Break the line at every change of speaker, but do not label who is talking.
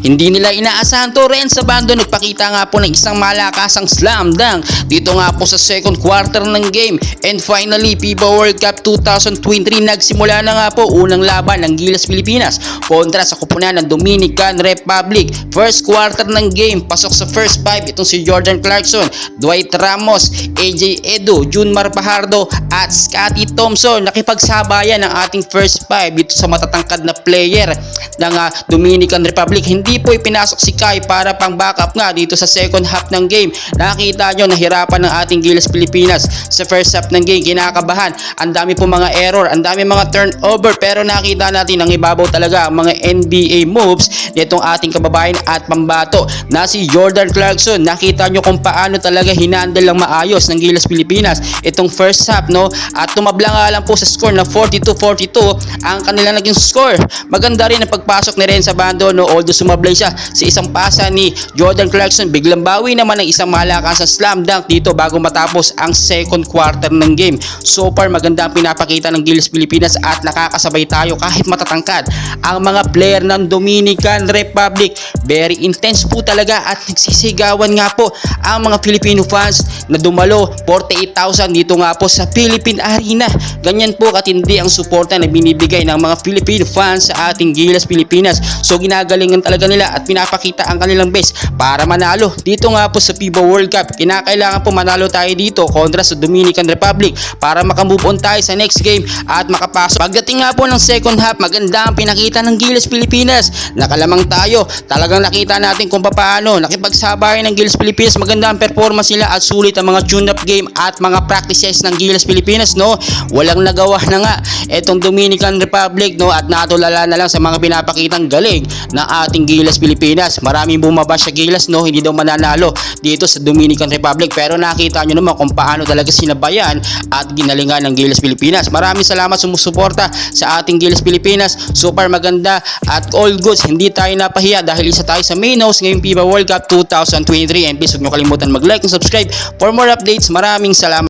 Hindi nila inaasahan to, rin sa bando nagpakita nga po ng isang malakasang slam dunk dito nga po sa second quarter ng game. And finally, FIBA World Cup 2023 nagsimula na nga po unang laban ng Gilas Pilipinas kontra sa koponan ng Dominican Republic. First quarter ng game, pasok sa first five itong si Jordan Clarkson, Dwight Ramos, AJ Edo, Junmar Fajardo at Scottie Thompson. Nakipagsabayan ng ating first five dito sa matatangkad na player ng Dominican Republic. Hindi po ipinasok si Kai para pang backup nga dito sa second half ng game. Nakita nyo nahirapan ng ating Gilas Pilipinas sa first half ng game. Kinakabahan, ang dami po mga error, ang dami mga turnover, pero nakita natin ang ibabaw talaga ang mga NBA moves nitong ating kababayan at pambato na si Jordan Clarkson. Nakita nyo kung paano talaga hinandle lang maayos ng Gilas Pilipinas itong first half, no? At tumabla nga lang po sa score na 42-42 ang kanilang naging score. Maganda rin ang pagpasok ni Ren sa bando, no? Although sumablay siya sa isang pasa ni Jordan Clarkson, biglang bawi naman ng isang malakas sa slam dunk dito bago matapos ang second quarter ng game. So far maganda ang pinapakita ng Gilas Pilipinas at nakakasabay tayo kahit matatangkad ang mga player ng Dominican Republic. Very intense po talaga at nagsisigawan nga po ang mga Filipino fans na dumalo 48,000 dito nga po sa Philippine Arena. Ganyan po katindi ang suporta na binibigay ng mga Filipino fans sa ating Gilas Pilipinas. So ginagalingan talaga nila at pinapakita ang kanilang best para manalo dito nga po sa FIBA World Cup. Kinakailangan po manalo tayo dito kontra sa Dominican Republic para makamove on tayo sa next game at makapasok. Pagdating nga po ng second half, maganda ang pinakita ng Gilas Pilipinas. Nakalamang tayo. Talagang nakita natin kung paano nakipagsabayan ng Gilas Pilipinas. Maganda ang performance nila at sulit ang mga tune-up game at mga practices ng Gilas Pilipinas, no? Walang nagawa na nga itong Dominican Republic, no? At natulala na lang sa mga pinapakitang galing ng ating Gilas Pilipinas. Maraming bumaba sa Gilas, no? Hindi daw mananalo dito sa Dominican Republic, pero nakita nyo naman kung paano talaga sinabayan at ginalingan ng Gilas Pilipinas. Maraming salamat sumusuporta sa ating Gilas Pilipinas. Super maganda at all goods. Hindi tayo napahiya dahil isa tayo sa main host ngayong FIBA World Cup 2023. And please huwag nyo kalimutan mag-like and subscribe for more updates. Maraming salamat.